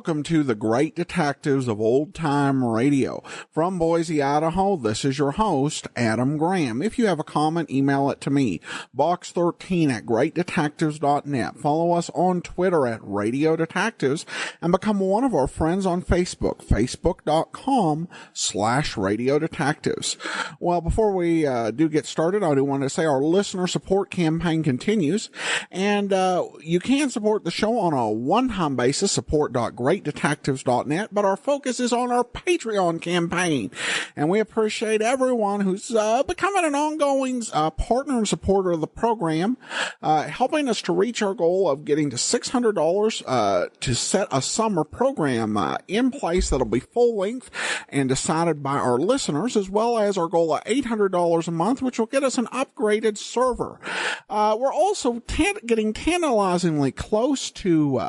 Welcome to the Great Detectives of Old Time Radio. From Boise, Idaho, this is your host, Adam Graham. If you have a comment, email it to me, box13@greatdetectives.net. Follow us on Twitter at Radio Detectives and become one of our friends on Facebook, facebook.com/Radio Detectives. Well, before we do get started, I do want to say our listener support campaign continues, and you can support the show on a one-time basis, support.greatdetectives.net, but our focus is on our Patreon campaign, and we appreciate everyone who's becoming an ongoing partner and supporter of the program, helping us to reach our goal of getting to $600 to set a summer program in place that'll be full-length and decided by our listeners, as well as our goal of $800 a month, which will get us an upgraded server. We're also getting tantalizingly close to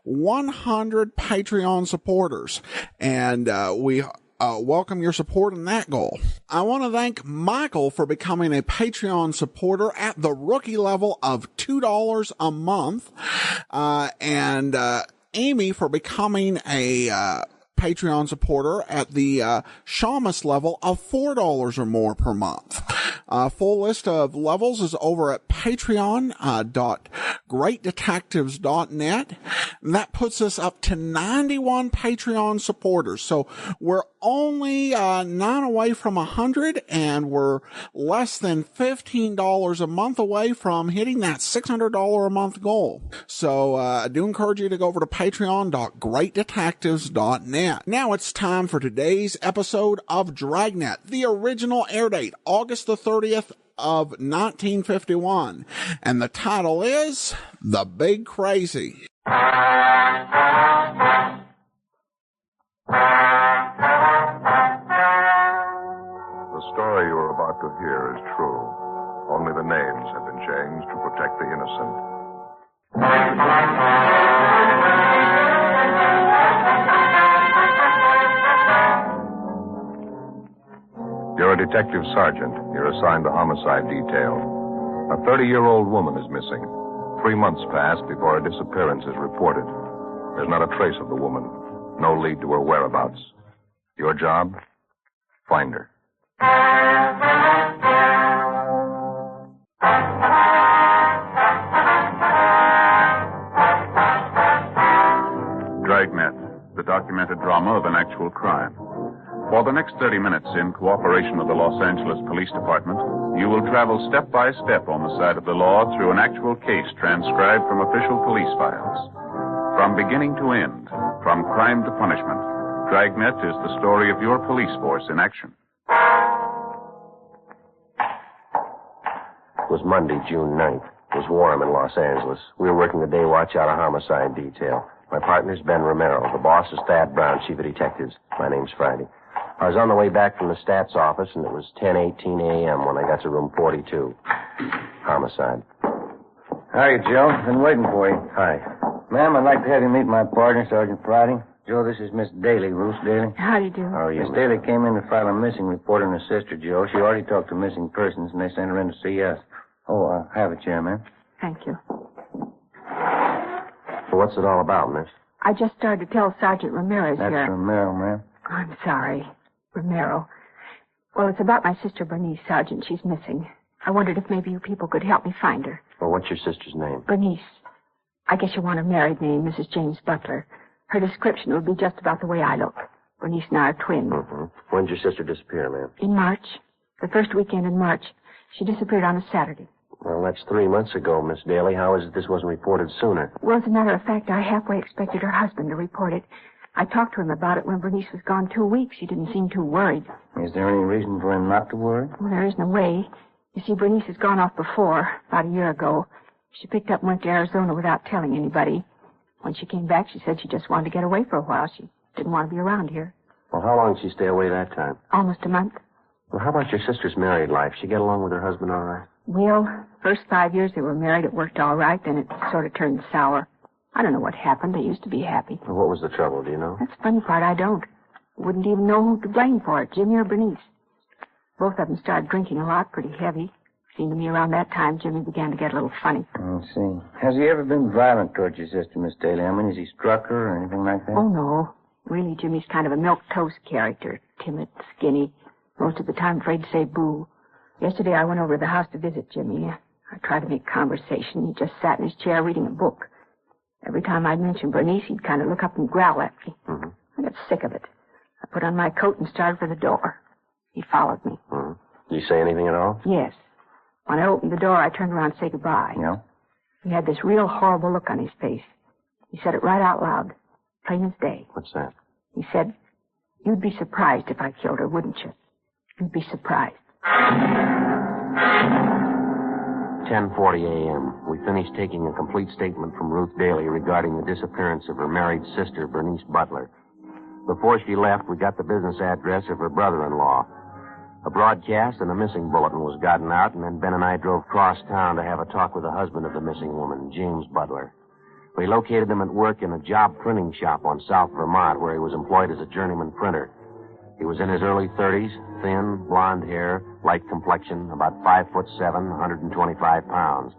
100 Patreon supporters, and we welcome your support in that goal. I want to thank Michael for becoming a Patreon supporter at the rookie level of $2 a month, and Amy for becoming a Patreon supporter at the Shamus level of $4 or more per month. Full list of levels is over at patreon.greatdetectives.net. And that puts us up to 91 Patreon supporters. So we're only 9 away from 100, and we're less than $15 a month away from hitting that $600 a month goal. So I do encourage you to go over to patreon.greatdetectives.net. Now it's time for today's episode of Dragnet, the original air date, August the 30th of 1951. And the title is The Big Crazy. The story you are about to hear is true. Only the names have been changed to protect the innocent. You're a detective sergeant. You're assigned the homicide detail. A 30-year-old woman is missing. 3 months pass before her disappearance is reported. There's not a trace of the woman. No lead to her whereabouts. Your job? Find her. Dragnet, the documented drama of an actual crime. For the next 30 minutes, in cooperation with the Los Angeles Police Department, you will travel step by step on the side of the law through an actual case transcribed from official police files. From beginning to end, from crime to punishment, Dragnet is the story of your police force in action. It was Monday, June 9th. It was warm in Los Angeles. We were working the day watch out of homicide detail. My partner's Ben Romero. The boss is Thad Brown, chief of detectives. My name's Friday. I was on the way back from the stats office, and it was 10:18 a.m. when I got to room 42. Homicide. Hi, Joe. Been waiting for you. Hi. Ma'am, I'd like to have you meet my partner, Sergeant Friday. Joe, this is Miss Daly, Ruth Daly. How do you do? How are you? Miss Daly came in to file a missing report on her sister, Joe. She already talked to missing persons, and they sent her in to see us. Oh, have a chair, ma'am. Thank you. So what's it all about, miss? I just started to tell Sergeant Ramirez That's here. Romero, ma'am. I'm sorry. Romero. Well, it's about my sister Bernice, Sergeant. She's missing. I wondered if maybe you people could help me find her. Well, what's your sister's name? Bernice. I guess you want her married name, Mrs. James Butler. Her description would be just about the way I look. Bernice and I are twins. Mm-hmm. When did your sister disappear, ma'am? In March. The first weekend in March. She disappeared on a Saturday. Well, that's 3 months ago, Miss Daly. How is it this wasn't reported sooner? Well, as a matter of fact, I halfway expected her husband to report it. I talked to him about it when Bernice was gone 2 weeks. He didn't seem too worried. Is there any reason for him not to worry? Well, there isn't a way. You see, Bernice has gone off before, about a year ago. She picked up and went to Arizona without telling anybody. When she came back, she said she just wanted to get away for a while. She didn't want to be around here. Well, how long did she stay away that time? Almost a month. Well, how about your sister's married life? She get along with her husband all right? Well, first 5 years they were married, it worked all right. Then it sort of turned sour. I don't know what happened. They used to be happy. Well, what was the trouble, do you know? That's the funny part. I don't. Wouldn't even know who to blame for it, Jimmy or Bernice. Both of them started drinking a lot, pretty heavy. Seemed to me around that time Jimmy began to get a little funny. I see. Has he ever been violent towards your sister, Miss Daly? I mean, has he struck her or anything like that? Oh, no. Really, Jimmy's kind of a milquetoast character. Timid, skinny, most of the time afraid to say boo. Yesterday I went over to the house to visit Jimmy. I tried to make conversation. He just sat in his chair reading a book. Every time I'd mention Bernice, he'd kind of look up and growl at me. Mm-hmm. I got sick of it. I put on my coat and started for the door. He followed me. Mm-hmm. Did you say anything at all? Yes. When I opened the door, I turned around to say goodbye. Yeah? He had this real horrible look on his face. He said it right out loud, plain as day. What's that? He said, "You'd be surprised if I killed her, wouldn't you? You'd be surprised." 10:40 a.m. We finished taking a complete statement from Ruth Daly regarding the disappearance of her married sister, Bernice Butler. Before she left, we got the business address of her brother-in-law. A broadcast and a missing bulletin was gotten out, and then Ben and I drove across town to have a talk with the husband of the missing woman, James Butler. We located him at work in a job printing shop on South Vermont, where he was employed as a journeyman printer. He was in his early 30s, thin, blonde hair, light complexion, about 5'7", 125 pounds.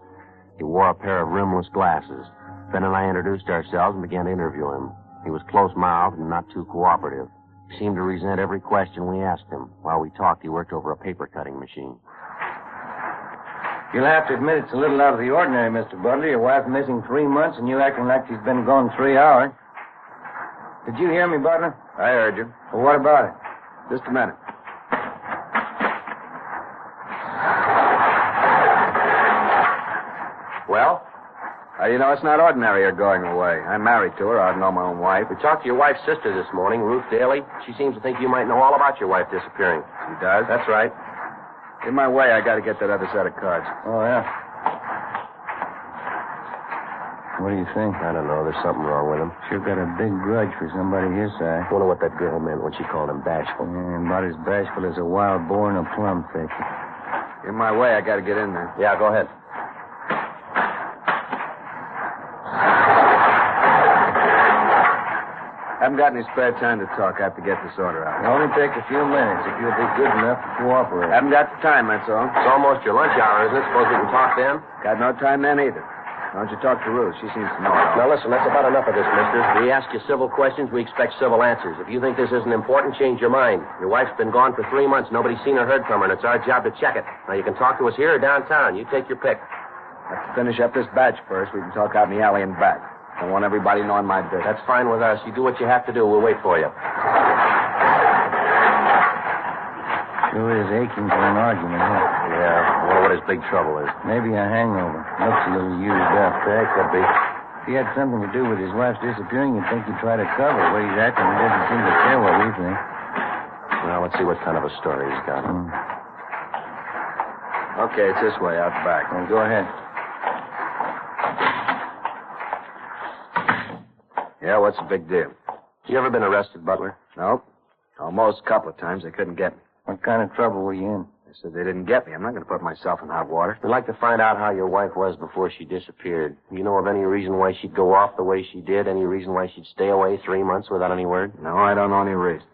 He wore a pair of rimless glasses. Ben and I introduced ourselves and began to interview him. He was close-mouthed and not too cooperative. He seemed to resent every question we asked him. While we talked, he worked over a paper-cutting machine. You'll have to admit it's a little out of the ordinary, Mr. Butler. Your wife missing 3 months and you acting like she's been gone 3 hours. Did you hear me, Butler? I heard you. Well, what about it? Just a minute. Well? You know, it's not ordinary her going away. I'm married to her. I know my own wife. We talked to your wife's sister this morning, Ruth Daly. She seems to think you might know all about your wife disappearing. She does? That's right. In my way, I got to get that other set of cards. Oh, yeah. What do you think? I don't know. There's something wrong with him. Sure got a big grudge for somebody his size. I wonder what that girl meant when she called him bashful. Yeah, about as bashful as a wild boar in a plum thicket. In my way, I got to get in there. Yeah, go ahead. I haven't got any spare time to talk. I have to get this order out. It'll only take a few minutes if you'll be good enough to cooperate. I haven't got the time, that's all. It's almost your lunch hour, isn't it? Suppose we can talk then? Got no time then either. Why don't you talk to Ruth? She seems to know it all. Now, listen, that's about enough of this, mister. We ask you civil questions, we expect civil answers. If you think this isn't important, change your mind. Your wife's been gone for 3 months. Nobody's seen or heard from her, and it's our job to check it. Now, you can talk to us here or downtown. You take your pick. Have to finish up this batch first. We can talk out in the alley and back. I want everybody knowing my business. That's fine with us. You do what you have to do. We'll wait for you. Sure is aching for an argument, huh? Yeah, I wonder what his big trouble is. Maybe a hangover. Looks a little used up. Yeah, could be. If he had something to do with his wife's disappearing, you'd think he'd try to cover it. But he's acting. He doesn't seem to care what we think. Well, let's see what kind of a story he's got. Okay, it's this way, out the back. Well, go ahead. Yeah, what's the big deal? You ever been arrested, Butler? Nope. Almost a couple of times. They couldn't get me. What kind of trouble were you in? They said they didn't get me. I'm not going to put myself in hot water. We'd like to find out how your wife was before she disappeared. You know of any reason why she'd go off the way she did? Any reason why she'd stay away 3 months without any word? No, I don't know any reason.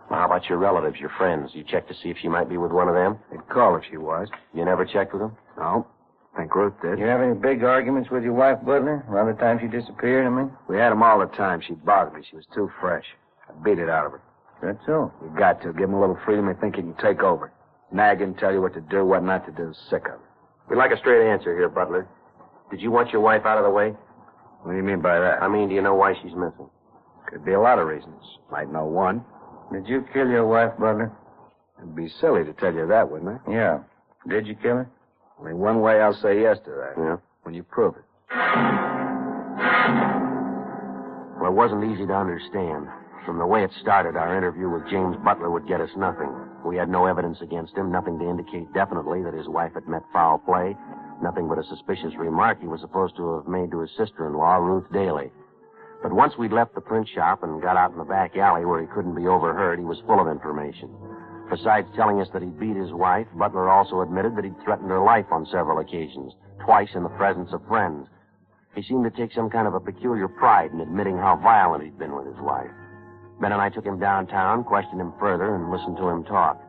Well, how about your relatives, your friends? You checked to see if she might be with one of them? They'd call if she was. You never checked with them? No. I think Ruth did. You have any big arguments with your wife, Butler? Around the time she disappeared, I mean? We had them all the time. She bothered me. She was too fresh. I beat it out of her. That's so. You got to. Give him a little freedom and think he can take over. Nag him, tell you what to do, what not to do. Sick of it. We'd like a straight answer here, Butler. Did you want your wife out of the way? What do you mean by that? I mean, do you know why she's missing? Could be a lot of reasons. Might know one. Did you kill your wife, Butler? It'd be silly to tell you that, wouldn't it? Yeah. Did you kill her? Only one way I'll say yes to that. Yeah? When you prove it. Well, it wasn't easy to understand. From the way it started, our interview with James Butler would get us nothing. We had no evidence against him, nothing to indicate definitely that his wife had met foul play, nothing but a suspicious remark he was supposed to have made to his sister-in-law, Ruth Daly. But once we'd left the print shop and got out in the back alley where he couldn't be overheard, he was full of information. Besides telling us that he'd beat his wife, Butler also admitted that he'd threatened her life on several occasions, twice in the presence of friends. He seemed to take some kind of a peculiar pride in admitting how violent he'd been with his wife. Ben and I took him downtown, questioned him further, and listened to him talk.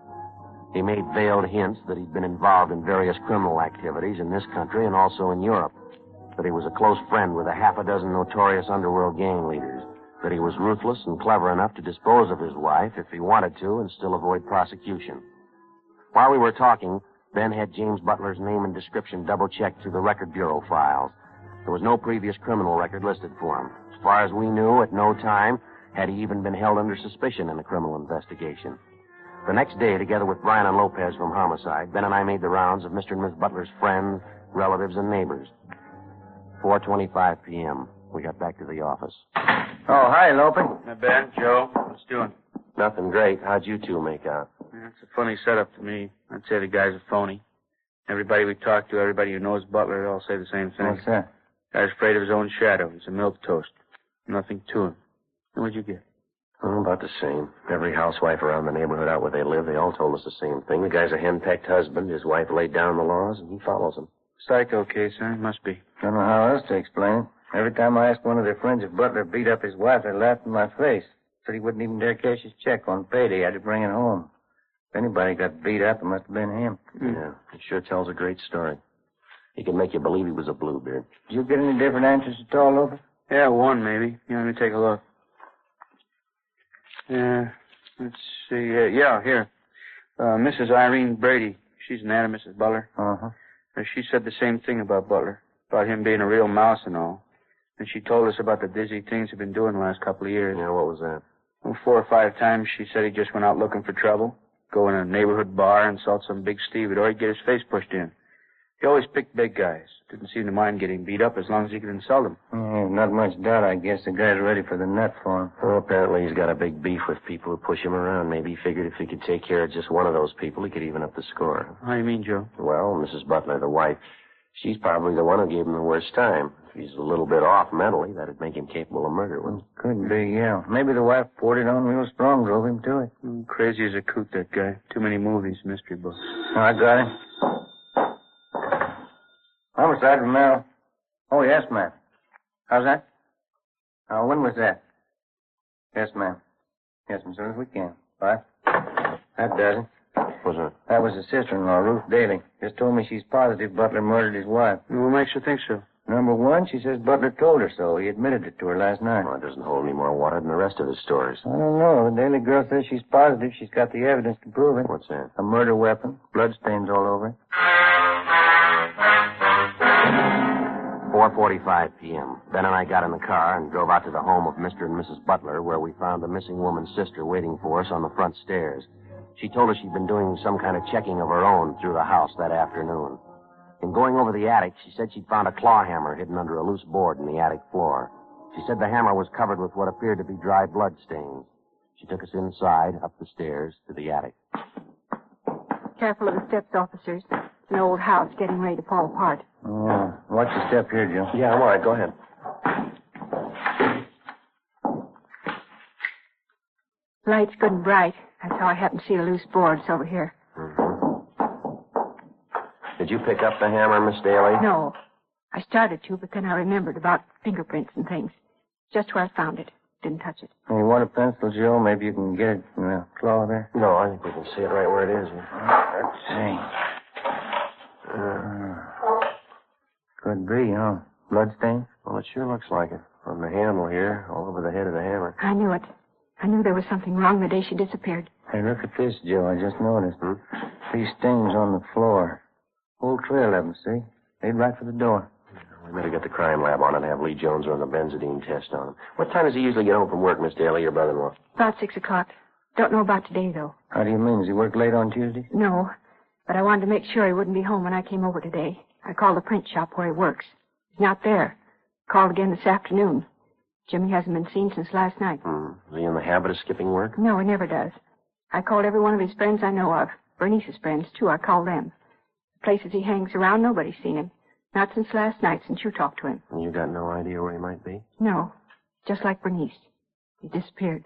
He made veiled hints that he'd been involved in various criminal activities in this country and also in Europe, that he was a close friend with a half a dozen notorious underworld gang leaders, that he was ruthless and clever enough to dispose of his wife if he wanted to and still avoid prosecution. While we were talking, Ben had James Butler's name and description double-checked through the Record Bureau files. There was no previous criminal record listed for him. As far as we knew, at no time had he even been held under suspicion in a criminal investigation. The next day, together with Brian and Lopez from Homicide, Ben and I made the rounds of Mr. and Miss Butler's friends, relatives, and neighbors. 4:25 p.m. We got back to the office. Oh, hi, Lopez. Hi, Ben, Joe. What's doing? Nothing great. How'd you two make out? Yeah, it's a funny setup to me. I'd say the guy's a phony. Everybody we talk to, everybody who knows Butler, they all say the same thing. What's that? Guy's afraid of his own shadow. He's a milquetoast. Nothing to him. And what'd you get? Oh, about the same. Every housewife around the neighborhood out where they live, they all told us the same thing. The guy's a henpecked husband. His wife laid down the laws, and he follows them. Psycho case, huh? Must be. Don't know how else to explain it. Every time I asked one of their friends if Butler beat up his wife, they laughed in my face. Said he wouldn't even dare cash his check on payday. Had to bring it home. If anybody got beat up, it must have been him. Yeah, he sure tells a great story. He can make you believe he was a bluebeard. Did you get any different answers at all, Lopez? Yeah, one maybe. Yeah, let me take a look. Yeah, let's see. Yeah, here. Mrs. Irene Brady. She's an aunt of Mrs. Butler. Uh-huh. She said the same thing about Butler, about him being a real mouse and all. And she told us about the dizzy things he'd been doing the last couple of years. Yeah, what was that? Well, 4 or 5 times she said he just went out looking for trouble, go in a neighborhood bar and insult some big stevedore, or he'd get his face pushed in. He always picked big guys. Didn't seem to mind getting beat up as long as he could insult them. Yeah, not much doubt, I guess. The guy's ready for the nut for him. Well, apparently he's got a big beef with people who push him around. Maybe he figured if he could take care of just one of those people, he could even up the score. How do you mean, Joe? Well, Mrs. Butler, the wife, she's probably the one who gave him the worst time. If he's a little bit off mentally, that'd make him capable of murder, wouldn't it? Could be, yeah. Maybe the wife poured it on real strong, drove him to it. Crazy as a coot, that guy. Too many movies, mystery books. Oh, I got him. Homicide, Romero. Oh, yes, ma'am. How's that? When was that? Yes, ma'am. Yes, as soon as we can. Bye. That does it. What's that? That was his sister-in-law, Ruth Daly. Just told me she's positive Butler murdered his wife. What makes you think so? Number one, she says Butler told her so. He admitted it to her last night. Well, it doesn't hold any more water than the rest of his stories. I don't know. The Daly girl says she's positive she's got the evidence to prove it. What's that? A murder weapon. Bloodstains all over it. 4:45 p.m. Ben and I got in the car and drove out to the home of Mr. and Mrs. Butler, where we found the missing woman's sister waiting for us on the front stairs. She told us she'd been doing some kind of checking of her own through the house that afternoon. In going over the attic, she said she'd found a claw hammer hidden under a loose board in the attic floor. She said the hammer was covered with what appeared to be dry blood stains. She took us inside, up the stairs, to the attic. Careful of the steps, officers. It's an old house getting ready to fall apart. Yeah. Watch your step here, Joe. Yeah, I'm all right. Go ahead. Light's good and bright. That's how I happen to see the loose boards over here. Did you pick up the hammer, Miss Daly? No. I started to, but then I remembered about fingerprints and things. Just where I found it. Didn't touch it. Hey, you want a pencil, Joe? Maybe you can get it in the claw there. No, I think we can see it right where it is. Let's see. Could be, huh? Bloodstain? Well, it sure looks like it. From the handle here, all over the head of the hammer. I knew it. I knew there was something wrong the day she disappeared. Hey, look at this, Joe. I just noticed. These stains on the floor. Whole trail of them, see? They'd right for the door. We better get the crime lab on it and have Lee Jones run the benzodine test on him. What time does he usually get home from work, Miss Daly, your brother-in-law? About 6 o'clock. Don't know about today, though. How do you mean? Does he work late on Tuesdays? No, but I wanted to make sure he wouldn't be home when I came over today. I called the print shop where he works. He's not there. Called again this afternoon. Jimmy hasn't been seen since last night. Is he in the habit of skipping work? No, he never does. I called every one of his friends I know of. Bernice's friends, too. I called them. The places he hangs around, nobody's seen him. Not since last night, since you talked to him. And you got no idea where he might be? No. Just like Bernice. He disappeared.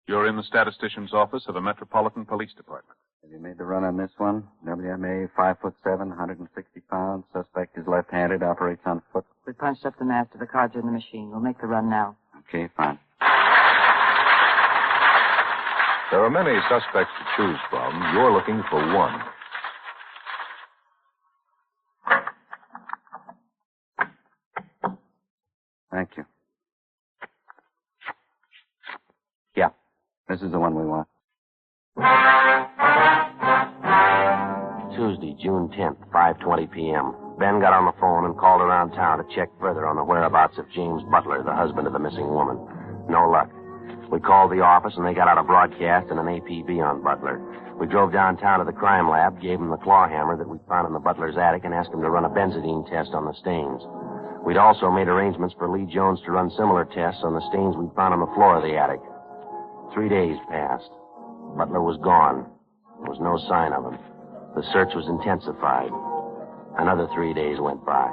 You're in the statistician's office of the Metropolitan Police Department. Have you You made the run on this one. WMA, 5'7", 160 pounds. Suspect is left-handed, operates on foot. We punched up the map to the cards in the machine. We'll make the run now. Okay, fine. There are many suspects to choose from. You're looking for one. Thank you. Yeah, this is the one we want. Tuesday, June 10th, 5:20 p.m. Ben got on the phone and called around town to check further on the whereabouts of James Butler, the husband of the missing woman. No luck. We called the office, and they got out a broadcast and an APB on Butler. We drove downtown to the crime lab, gave him the claw hammer that we found in the Butler's attic, and asked him to run a benzidine test on the stains. We'd also made arrangements for Lee Jones to run similar tests on the stains we'd found on the floor of the attic. 3 days passed. Butler was gone. There was no sign of him. The search was intensified. Another 3 days went by.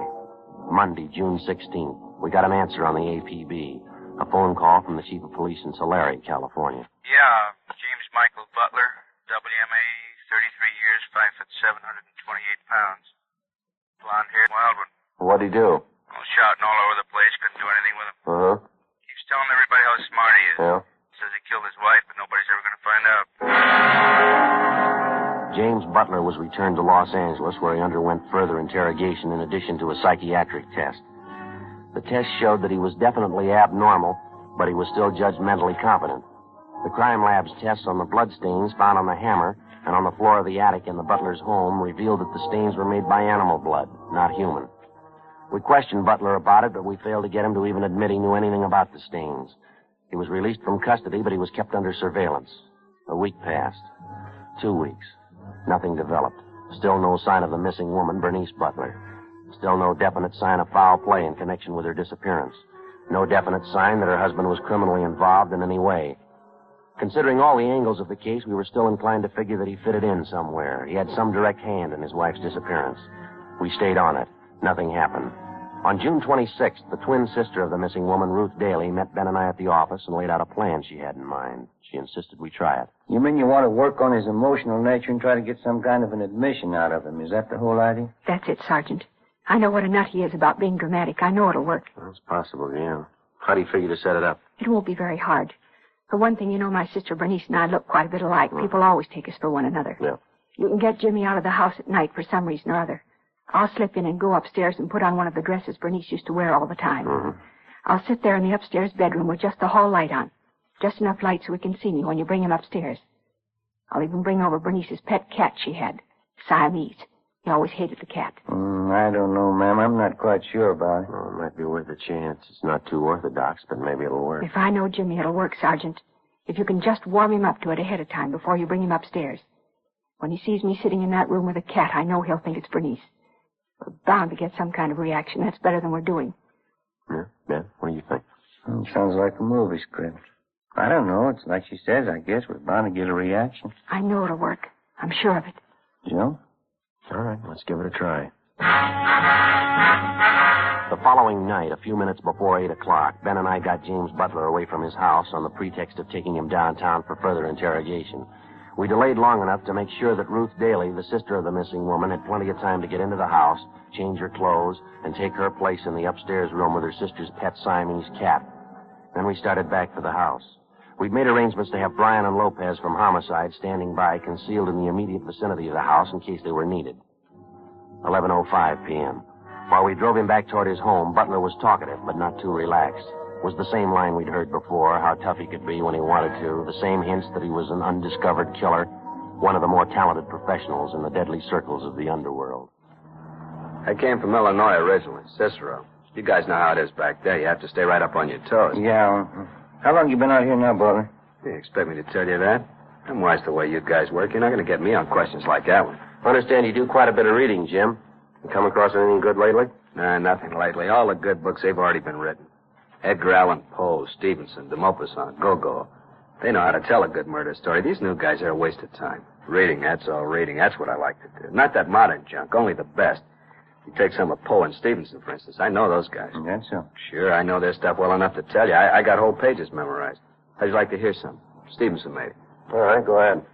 Monday, June 16th, we got an answer on the APB. A phone call from the chief of police in Tulare, California. Yeah, James Michael Butler, WMA, 33 years, 5'7", 128 pounds. Blonde hair, wild one. What'd he do? Well, shouting all over the place, couldn't do anything with him. Uh-huh. Keeps telling everybody how smart he is. Yeah? Says he killed his wife, but nobody's ever going to find out. James Butler was returned to Los Angeles, where he underwent further interrogation in addition to a psychiatric test. The test showed that he was definitely abnormal, but he was still judged mentally competent. The crime lab's tests on the bloodstains found on the hammer and on the floor of the attic in the Butler's home revealed that the stains were made by animal blood, not human. We questioned Butler about it, but we failed to get him to even admit he knew anything about the stains. He was released from custody, but he was kept under surveillance. A week passed. 2 weeks. Nothing developed. Still no sign of the missing woman, Bernice Butler. Still no definite sign of foul play in connection with her disappearance. No definite sign that her husband was criminally involved in any way. Considering all the angles of the case, we were still inclined to figure that he fitted in somewhere. He had some direct hand in his wife's disappearance. We stayed on it. Nothing happened. On June 26th, the twin sister of the missing woman, Ruth Daly, met Ben and I at the office and laid out a plan she had in mind. She insisted we try it. You mean you want to work on his emotional nature and try to get some kind of an admission out of him? Is that the whole idea? That's it, Sergeant. I know what a nut he is about being dramatic. I know it'll work. Well, it's possible, yeah. How do you figure to set it up? It won't be very hard. For one thing, you know, my sister Bernice and I look quite a bit alike. People always take us for one another. Yeah. You can get Jimmy out of the house at night for some reason or other. I'll slip in and go upstairs and put on one of the dresses Bernice used to wear all the time. Mm-hmm. I'll sit there in the upstairs bedroom with just the hall light on. Just enough light so he can see me when you bring him upstairs. I'll even bring over Bernice's pet cat she had, Siamese. He always hated the cat. I don't know, ma'am. I'm not quite sure about it. Well, it might be worth a chance. It's not too orthodox, but maybe it'll work. If I know Jimmy, it'll work, Sergeant. If you can just warm him up to it ahead of time before you bring him upstairs. When he sees me sitting in that room with a cat, I know he'll think it's Bernice. We're bound to get some kind of reaction. That's better than we're doing. Yeah, Ben, what do you think? Sounds like a movie script. I don't know. It's like she says, I guess. We're bound to get a reaction. I know it'll work. I'm sure of it. Joe? All right, let's give it a try. The following night, a few minutes before 8 o'clock, Ben and I got James Butler away from his house on the pretext of taking him downtown for further interrogation. We delayed long enough to make sure that Ruth Daly, the sister of the missing woman, had plenty of time to get into the house, change her clothes, and take her place in the upstairs room with her sister's pet Siamese cat. Then we started back for the house. We'd made arrangements to have Brian and Lopez from Homicide standing by, concealed in the immediate vicinity of the house in case they were needed. 11:05 p.m. While we drove him back toward his home, Butler was talkative, but not too relaxed. It was the same line we'd heard before, how tough he could be when he wanted to, the same hints that he was an undiscovered killer, one of the more talented professionals in the deadly circles of the underworld. I came from Illinois originally, Cicero. You guys know how it is back there. You have to stay right up on your toes. Yeah. How long you been out here now, Butler? You expect me to tell you that? I'm wise the way you guys work. You're not going to get me on questions like that one. I understand you do quite a bit of reading, Jim. You come across anything good lately? Nah, nothing lately. All the good books, they've already been written. Edgar Allan Poe, Stevenson, de Maupassant, Gogol. They know how to tell a good murder story. These new guys are a waste of time. Reading, that's all reading. That's what I like to do. Not that modern junk, only the best. You take some of Poe and Stevenson, for instance. I know those guys. That's so. Sure, I know their stuff well enough to tell you. I got whole pages memorized. How'd you like to hear some? Stevenson, maybe. All right, go ahead.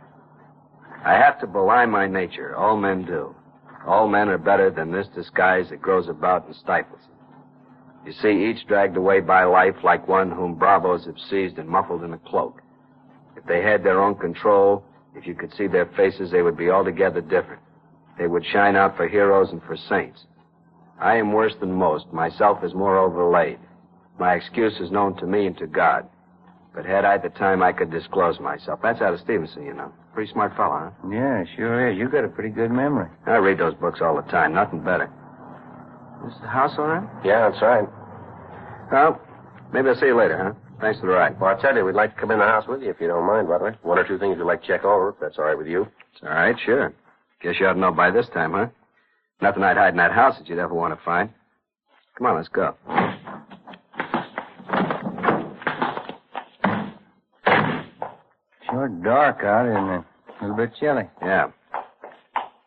I have to belie my nature. All men do. All men are better than this disguise that grows about and stifles them. You see, each dragged away by life like one whom bravos have seized and muffled in a cloak. If they had their own control, if you could see their faces, they would be altogether different. They would shine out for heroes and for saints. I am worse than most. Myself is more overlaid. My excuse is known to me and to God. But had I the time, I could disclose myself. That's out of Stevenson, you know. Pretty smart fellow, huh? Yeah, sure is. You got a pretty good memory. I read those books all the time. Nothing better. Is the house all right? Yeah, that's right. Well, maybe I'll see you later, huh? Thanks for the ride. Well, I'll tell you, we'd like to come in the house with you if you don't mind, Butler. One or two things we'd like to check over, if that's all right with you. It's all right, sure. Guess you ought to know by this time, huh? Nothing I'd hide in that house that you'd ever want to find. Come on, let's go. Sure dark out, isn't it? A little bit chilly. Yeah.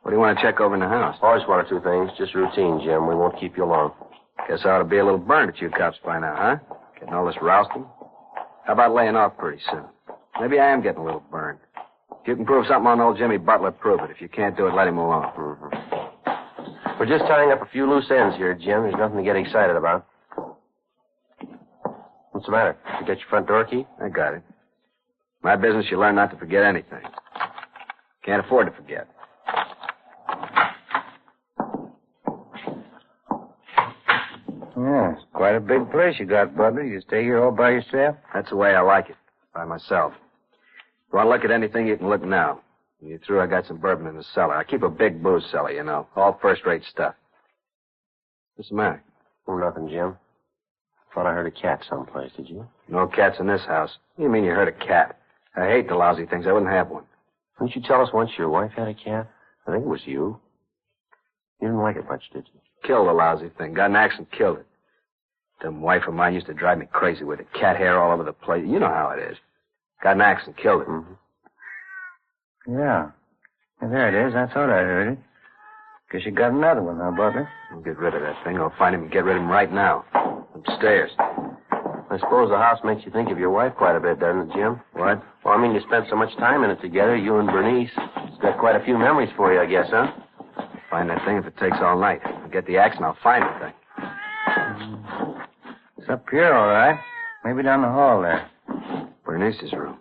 What do you want to check over in the house? Always one or two things. Just routine, Jim. We won't keep you long. Guess I ought to be a little burned at you cops by now, huh? Getting all this rousting. How about laying off pretty soon? Maybe I am getting a little burned. If you can prove something on old Jimmy Butler, prove it. If you can't do it, let him alone. Mm-hmm. We're just tying up a few loose ends here, Jim. There's nothing to get excited about. What's the matter? You get your front door key? I got it. My business, you learn not to forget anything. Can't afford to forget. Yeah, it's quite a big place you got, Butler. You stay here all by yourself? That's the way I like it. By myself. If you want to look at anything, you can look now. When you're through, I got some bourbon in the cellar. I keep a big booze cellar, you know. All first-rate stuff. What's the matter? Oh, nothing, Jim. Thought I heard a cat someplace, did you? No cats in this house. What do you mean you heard a cat? I hate the lousy things. I wouldn't have one. Didn't you tell us once your wife had a cat? I think it was you. You didn't like it much, did you? Killed the lousy thing. Got an axe and killed it. Dumb wife of mine used to drive me crazy with it. Cat hair all over the place. You know how it is. Got an axe and killed it. Mm-hmm. Yeah. There it is. I thought I heard it. Guess you got another one, huh, Butler? I'll get rid of that thing. I'll find him and get rid of him right now. Upstairs. I suppose the house makes you think of your wife quite a bit, doesn't it, Jim? What? Well, I mean, you spent so much time in it together, you and Bernice. It's got quite a few memories for you, I guess, huh? Find that thing if it takes all night. I'll get the axe and I'll find the thing. It's up here, all right. Maybe down the hall there. Bernice's room.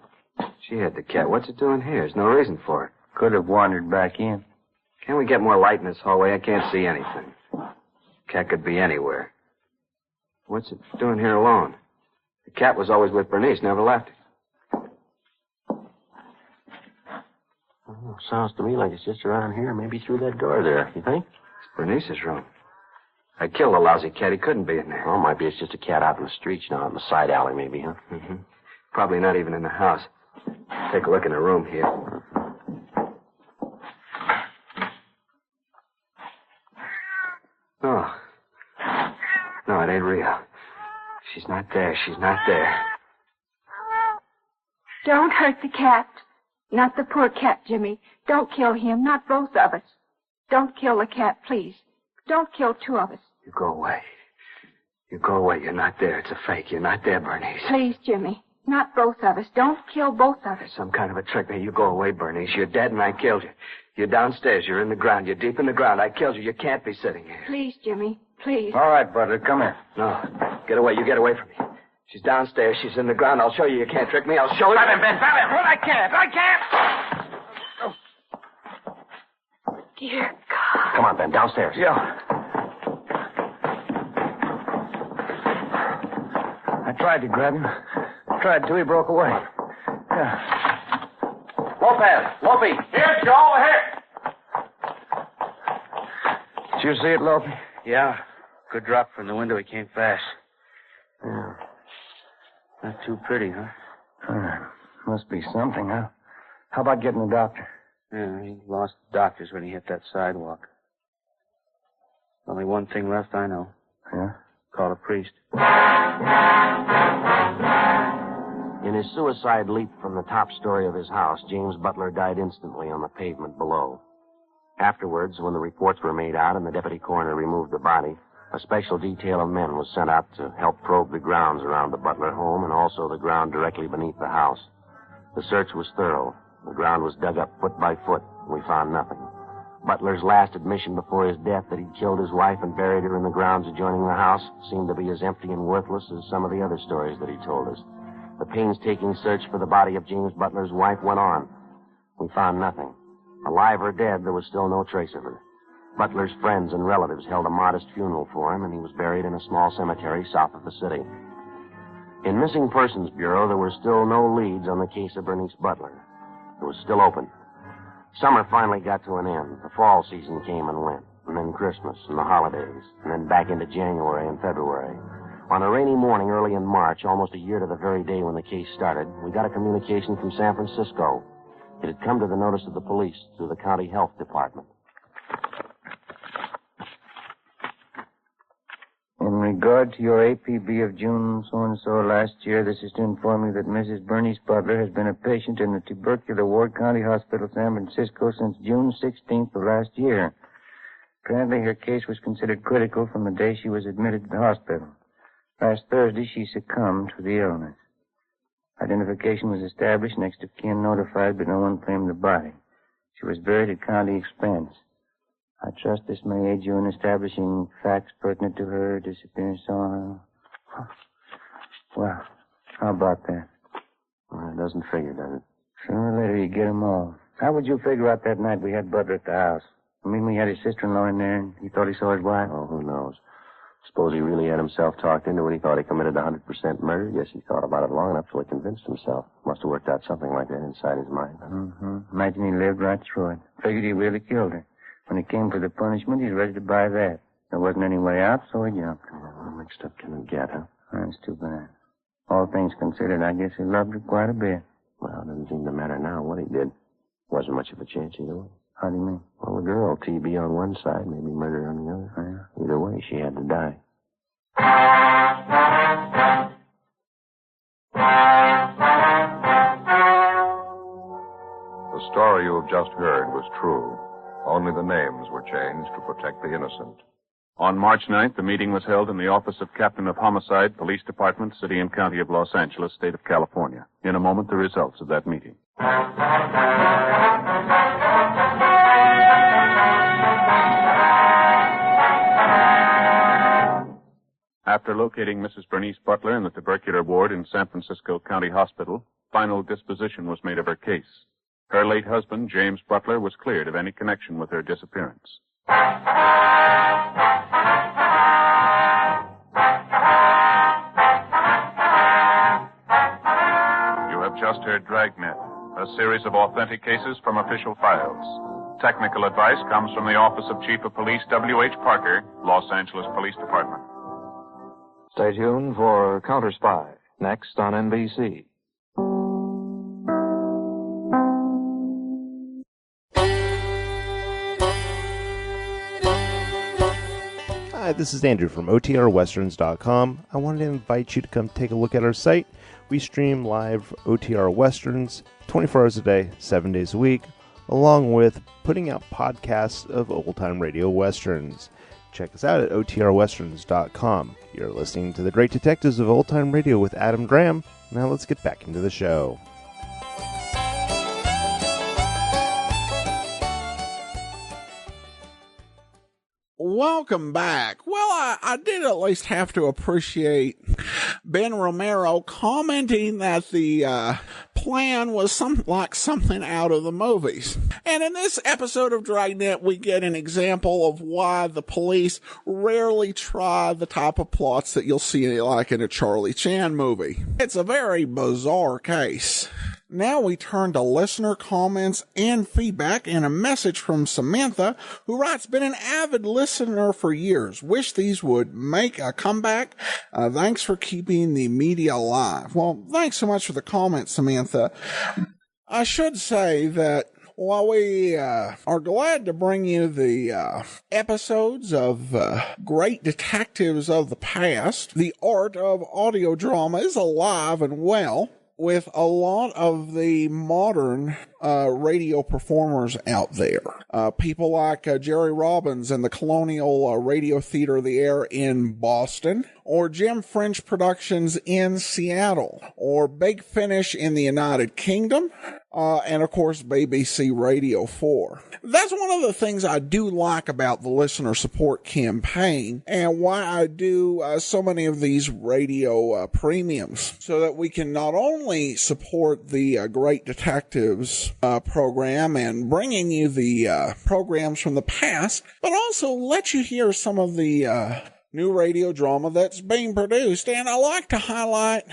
She had the cat. What's it doing here? There's no reason for it. Could have wandered back in. Can't we get more light in this hallway? I can't see anything. Cat could be anywhere. What's it doing here alone? The cat was always with Bernice, never left her. Oh, sounds to me like it's just around here, maybe through that door there. You think? It's Bernice's room. I killed the lousy cat. He couldn't be in there. Oh, might be it's just a cat out in the streets now, in the side alley, maybe, huh? Mm-hmm. Probably not even in the house. Take a look in the room here. Oh. No, it ain't real. She's not there. She's not there. Don't hurt the cat. Not the poor cat, Jimmy. Don't kill him. Not both of us. Don't kill the cat, please. Don't kill two of us. You go away. You go away. You're not there. It's a fake. You're not there, Bernice. Please, Jimmy. Not both of us. Don't kill both of us. There's some kind of a trick there. You go away, Bernice. You're dead and I killed you. You're downstairs. You're in the ground. You're deep in the ground. I killed you. You can't be sitting here. Please, Jimmy. Please. All right, Butler. Come here. No. Get away. You get away from me. She's downstairs. She's in the ground. I'll show you. You can't trick me. I'll show you. Ben. What? I can't. Dear God. Come on, Ben. Downstairs. Yeah. I tried to grab him. Tried to. He broke away. Yeah. Lopey. Here, Joe. Here. Did you see it, Lopey? Yeah. Good drop from the window. He came fast. Yeah. Not too pretty, huh? Must be something, huh? How about getting the doctor? Yeah, he lost the doctors when he hit that sidewalk. Only one thing left, I know. Yeah? Call a priest. In his suicide leap from the top story of his house, James Butler died instantly on the pavement below. Afterwards, when the reports were made out and the deputy coroner removed the body, a special detail of men was sent out to help probe the grounds around the Butler home and also the ground directly beneath the house. The search was thorough. The ground was dug up foot by foot, and we found nothing. Butler's last admission before his death that he'd killed his wife and buried her in the grounds adjoining the house seemed to be as empty and worthless as some of the other stories that he told us. The painstaking search for the body of James Butler's wife went on. We found nothing. Alive or dead, there was still no trace of her. Butler's friends and relatives held a modest funeral for him, and he was buried in a small cemetery south of the city. In Missing Persons Bureau, there were still no leads on the case of Bernice Butler. It was still open. Summer finally got to an end. The fall season came and went, and then Christmas and the holidays, and then back into January and February. On a rainy morning early in March, almost a year to the very day when the case started, we got a communication from San Francisco. It had come to the notice of the police through the county health department. In regard to your APB of June so-and-so last year, this is to inform you that Mrs. Bernice Butler has been a patient in the tubercular ward, County Hospital, San Francisco, since June 16th of last year. Apparently, her case was considered critical from the day she was admitted to the hospital. Last Thursday, she succumbed to the illness. Identification was established, next of kin notified, but no one claimed the body. She was buried at county expense. I trust this may aid you in establishing facts pertinent to her disappearance. Well, how about that? Well, it doesn't figure, does it? Sooner or later you get 'em all. How would you figure out that night we had Butler at the house? I mean, we had his sister-in-law in there, and he thought he saw his wife? Oh, who knows? Suppose he really had himself talked into it. He thought he committed 100% murder. Yes, he thought about it long enough till he convinced himself. Must have worked out something like that inside his mind. Mm-hmm. Imagine he lived right through it. Figured he really killed her. When it came for the punishment, he's ready to buy that. There wasn't any way out, so he jumped. Well, mixed up can it get, huh? That's too bad. All things considered, I guess he loved her quite a bit. Well, it doesn't seem to matter now what he did. Wasn't much of a chance either way. How do you mean? Well, the girl, TB on one side, maybe murder on the other. Yeah. Either way, she had to die. The story you have just heard was true. Only the names were changed to protect the innocent. On March 9th, the meeting was held in the office of Captain of Homicide, Police Department, City and County of Los Angeles, State of California. In a moment, the results of that meeting. After locating Mrs. Bernice Butler in the tubercular ward in San Francisco County Hospital, final disposition was made of her case. Her late husband, James Butler, was cleared of any connection with her disappearance. You have just heard Dragnet, a series of authentic cases from official files. Technical advice comes from the Office of Chief of Police W.H. Parker, Los Angeles Police Department. Stay tuned for Counter Spy, next on NBC. Hi, this is Andrew from OTRWesterns.com. I wanted to invite you to come take a look at our site. We stream live OTR Westerns 24 hours a day, 7 days a week, along with putting out podcasts of old-time radio westerns. Check us out at OTRWesterns.com. You're listening to The Great Detectives of Old Time Radio with Adam Graham. Now let's get back into the show. Welcome back. Well, I did at least have to appreciate Ben Romero commenting that the plan was something out of the movies. And in this episode of Dragnet, we get an example of why the police rarely try the type of plots that you'll see like in a Charlie Chan movie. It's a very bizarre case. Now we turn to listener comments and feedback, and a message from Samantha, who writes, been an avid listener for years. Wish these would make a comeback. Thanks for keeping the media alive. Well, thanks so much for the comment, Samantha. I should say that while we are glad to bring you the episodes of great detectives of the past, the art of audio drama is alive and well with a lot of the modern radio performers out there. People like Jerry Robbins and the Colonial Radio Theater of the Air in Boston, or Jim French Productions in Seattle, or Big Finish in the United Kingdom, and of course BBC Radio 4. That's one of the things I do like about the listener support campaign, and why I do so many of these radio premiums, so that we can not only support the Great Detectives program and bringing you the programs from the past, but also let you hear some of the new radio drama that's being produced. And I like to highlight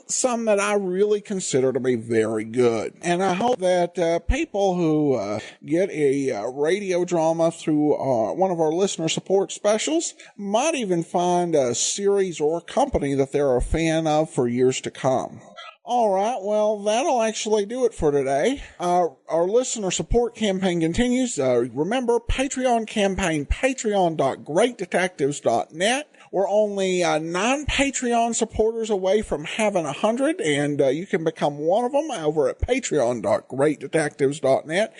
some that I really consider to be very good. And I hope that people who get a radio drama through one of our listener support specials might even find a series or a company that they're a fan of for years to come. All right, well, that'll actually do it for today. Our listener support campaign continues. Remember, Patreon campaign, patreon.greatdetectives.net. We're only 9 Patreon supporters away from having 100, and you can become one of them over at patreon.greatdetectives.net.